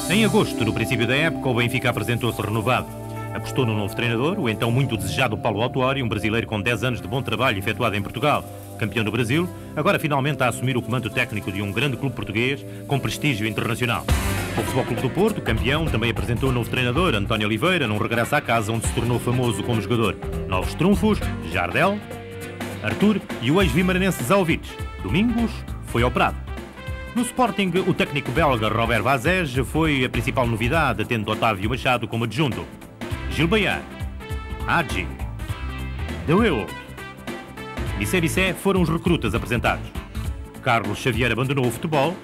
Em agosto, no princípio da época, o Benfica apresentou-se renovado. Apostou no novo treinador, o então muito desejado Paulo Autuori, um brasileiro com 10 anos de bom trabalho efetuado em Portugal. Campeão do Brasil, agora finalmente a assumir o comando técnico de um grande clube português com prestígio internacional. O Futebol Clube do Porto, campeão, também apresentou o novo treinador, António Oliveira, num regresso à casa onde se tornou famoso como jogador. Novos trunfos, Jardel, Arthur e o ex-vimaranense Zalvic. Domingos foi operado. No Sporting, o técnico belga Robert Vazés foi a principal novidade, tendo Otávio Machado como adjunto. Gil Bayar, Hagi, De Will, Bissé foram os recrutas apresentados. Carlos Xavier abandonou o futebol.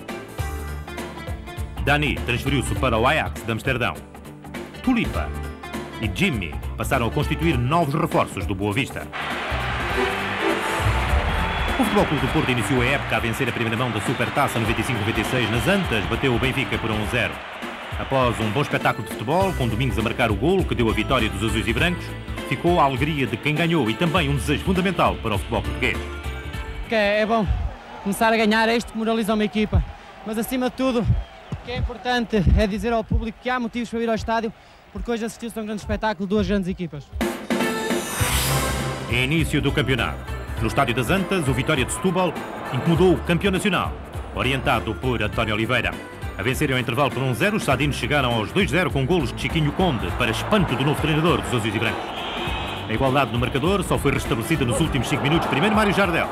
Dani transferiu-se para o Ajax de Amsterdão. Tulipa e Jimmy passaram a constituir novos reforços do Boa Vista. O Futebol Clube do Porto iniciou a época a vencer a primeira mão da Supertaça 95-96 nas Antas, bateu o Benfica por 1-0. Após um bom espetáculo de futebol, com Domingos a marcar o golo que deu a vitória dos azuis e brancos, ficou a alegria de quem ganhou e também um desejo fundamental para o futebol português. É bom começar a ganhar, isto moraliza uma equipa, mas acima de tudo o que é importante é dizer ao público que há motivos para ir ao estádio, porque hoje assistiu-se a um grande espetáculo, duas grandes equipas. Início do campeonato. No estádio das Antas, o Vitória de Setúbal incomodou o campeão nacional, orientado por António Oliveira. A vencerem ao intervalo por 1-0, os sadinos chegaram aos 2-0 com golos de Chiquinho Conde, para espanto do novo treinador dos azuis e brancos. A igualdade no marcador só foi restabelecida nos últimos 5 minutos, primeiro Mário Jardel.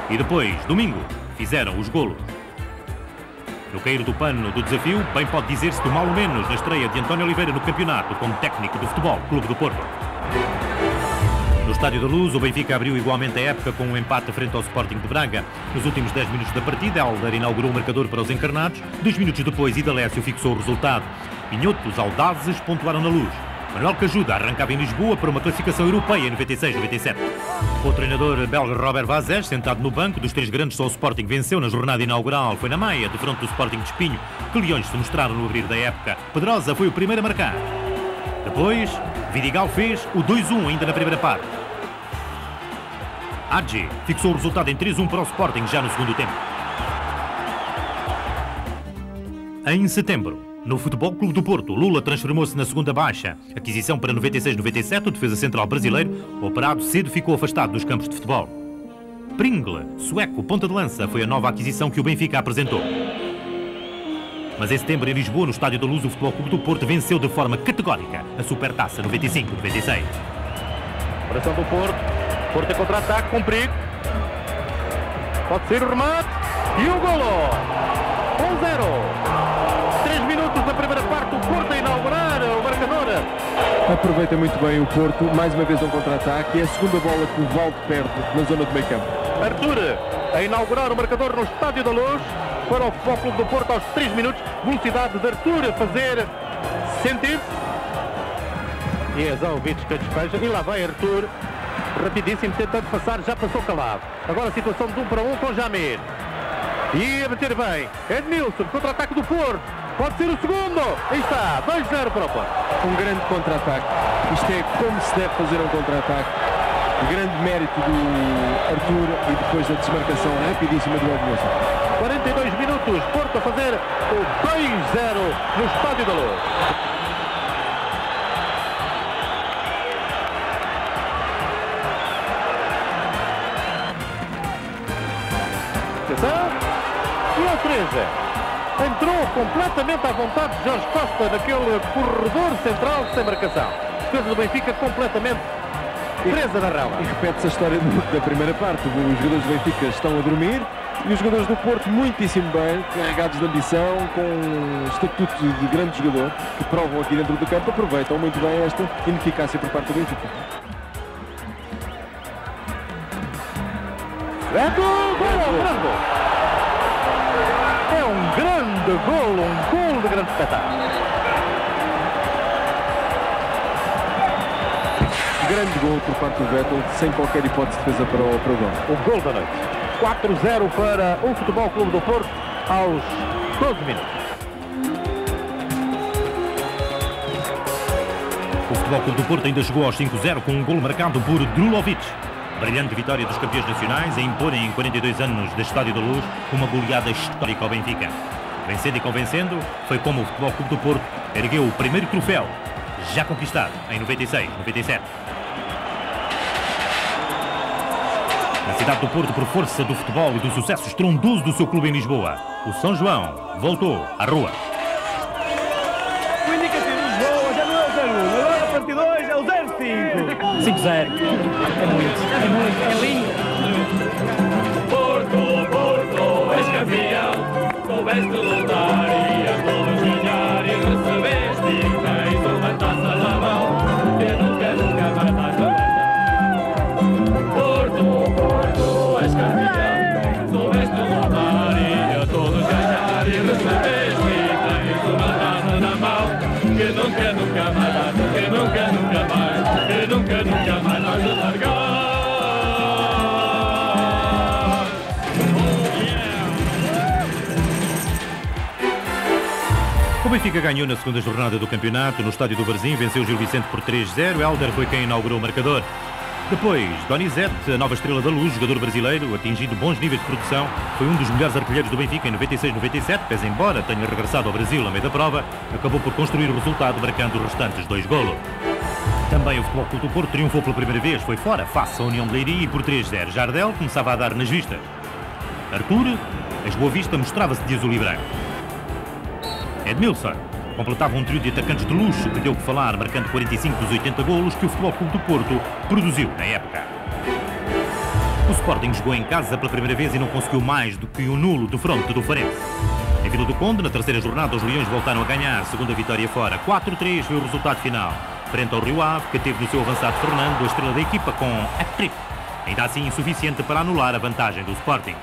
E depois, Domingo, fizeram os golos. No cair do pano do desafio, bem pode dizer-se do mal ou menos na estreia de António Oliveira no campeonato como técnico do Futebol Clube do Porto. No Estádio da Luz, o Benfica abriu igualmente a época com um empate frente ao Sporting de Braga. Nos últimos 10 minutos da partida, Helder inaugurou o marcador para os encarnados. 2 minutos depois, Idalécio fixou o resultado. Pinhotos audazes pontuaram na Luz. Manuel Cajuda arrancava em Lisboa para uma classificação europeia em 96-97. O treinador belga Robert Vazés, sentado no banco, dos 3 grandes só o Sporting venceu na jornada inaugural. Foi na Maia, de fronte do Sporting de Espinho, que Leões se mostraram no abrir da época. Pedrosa foi o primeiro a marcar. Depois, Vidigal fez o 2-1 ainda na primeira parte. Hagi fixou o resultado em 3-1 para o Sporting já no segundo tempo. Em setembro, no Futebol Clube do Porto, Lula transformou-se na segunda baixa. Aquisição para 96-97, o defesa central brasileiro, operado cedo, ficou afastado dos campos de futebol. Pringle, sueco, ponta de lança, foi a nova aquisição que o Benfica apresentou. Mas em setembro, em Lisboa, no Estádio da Luz, o Futebol Clube do Porto venceu de forma categórica a Supertaça 95-96. Operação do Porto. Porto em contra-ataque, com perigo. Pode ser o remate. E o golo. 1-0. 3 minutos da primeira parte, o Porto a inaugurar o marcador. Aproveita muito bem o Porto, mais uma vez um contra-ataque. É a segunda bola que o Valde perde na zona do meio campo. Arthur a inaugurar o marcador no Estádio da Luz para o Futebol Clube do Porto aos 3 minutos. Velocidade de Arthur a fazer sentir. E é Zalvic que despeja. E lá vai Arthur. Rapidíssimo, tentando passar, já passou calado. Agora a situação de 1 para 1 com Jamir. E a bater bem. Edmilson, contra-ataque do Porto. Pode ser o segundo. Aí está, 2-0 para o Porto. Um grande contra-ataque. Isto é como se deve fazer um contra-ataque. Grande mérito do Arthur e depois a desmarcação rapidíssima do Edmilson. 42 minutos, Porto a fazer o 2-0 no Estádio da Luz. E a Teresa entrou completamente à vontade de Jorge Costa naquele corredor central sem marcação. Defesa do Benfica completamente presa na rama. E repete-se a história da primeira parte. Os jogadores do Benfica estão a dormir e os jogadores do Porto muitíssimo bem, carregados de ambição, com estatuto de grande jogador, que provam aqui dentro do campo, aproveitam muito bem esta ineficácia por parte do Benfica. É um grande golo de grande espetáculo. Grande gol por parte do Vettel, sem qualquer hipótese de defesa para o gol. O gol da noite. 4-0 para o Futebol Clube do Porto aos 12 minutos. O Futebol Clube do Porto ainda chegou aos 5-0 com um golo marcado por Drulovic. Brilhante vitória dos campeões nacionais a imporem em 42 anos da Estádio da Luz uma goleada histórica ao Benfica. Vencendo e convencendo, foi como o Futebol Clube do Porto ergueu o primeiro troféu, já conquistado em 96-97. Na cidade do Porto, por força do futebol e do sucesso estrondoso do seu clube em Lisboa, o São João voltou à rua. O indicativo de Lisboa já não é o 0-1, agora a partir de hoje é o 0-5. 5-0. É lindo. Porto, és campeão, soubeste lutar e a todos ganhar e recebeste e tens uma taça na mão que nunca mais vais perder. Porto, és campeão, soubeste lutar e a todos ganhar e recebeste e tens uma taça na mão que nunca mais vais largar. O Benfica ganhou na segunda jornada do campeonato no estádio do Varzim, venceu Gil Vicente por 3-0. Hélder foi quem inaugurou o marcador. Depois, Donizete, a nova estrela da Luz, jogador brasileiro, atingindo bons níveis de produção, foi um dos melhores artilheiros do Benfica em 96-97, pese embora tenha regressado ao Brasil a meio da prova, acabou por construir o resultado, marcando os restantes 2 golos. Também o Futebol Clube do Porto triunfou pela primeira vez, foi fora, face à União de Leiria e por 3-0. Jardel começava a dar nas vistas. Arthur, ex-Boa Vista, mostrava-se de azul e branco. Edmilson completava um trio de atacantes de luxo que deu que falar, marcando 45 dos 80 golos que o Futebol Clube do Porto produziu na época. O Sporting jogou em casa pela primeira vez e não conseguiu mais do que um nulo de fronte do Farense. Em Vila do Conde, na terceira jornada, os Leões voltaram a ganhar, segunda vitória fora. 4-3 foi o resultado final, frente ao Rio Ave, que teve no seu avançado Fernando, a estrela da equipa, com hat-trick, ainda assim insuficiente para anular a vantagem do Sporting.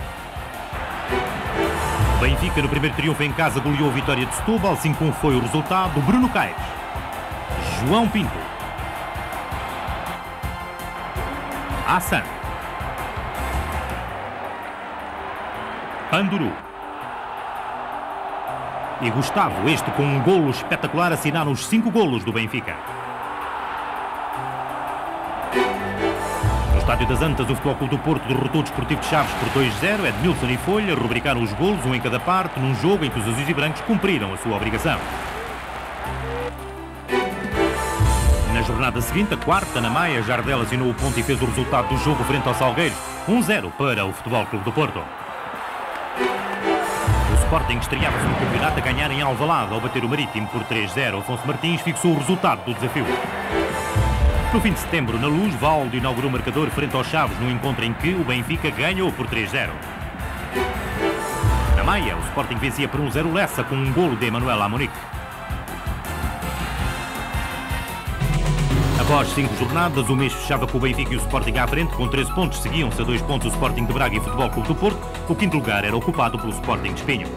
Benfica, no primeiro triunfo em casa, goleou a Vitória de Setúbal. 5-1 foi o resultado. Bruno Caires, João Pinto, Hassan, Panduru e Gustavo, este com um golo espetacular, assinaram os 5 golos do Benfica. No Estádio das Antas, o Futebol Clube do Porto derrotou o Desportivo de Chaves por 2-0. Edmilson e Folha rubricaram os golos, um em cada parte, num jogo em que os azuis e brancos cumpriram a sua obrigação. Na jornada seguinte, a quarta, na Maia, Jardel assinou o ponto e fez o resultado do jogo frente ao Salgueiros. 1-0 para o Futebol Clube do Porto. O Sporting estreava-se no campeonato a ganhar em Alvalade ao bater o Marítimo por 3-0. Afonso Martins fixou o resultado do desafio. No fim de setembro, na Luz, Valdo inaugurou o marcador frente aos Chaves, num encontro em que o Benfica ganhou por 3-0. Na Maia, o Sporting vencia por 1-0 Lessa, com um golo de Emanuel Amunique. Após 5 jornadas, o mês fechava com o Benfica e o Sporting à frente, com 13 pontos. Seguiam-se a 2 pontos o Sporting de Braga e o Futebol Clube do Porto. O quinto lugar era ocupado pelo Sporting de Espinho.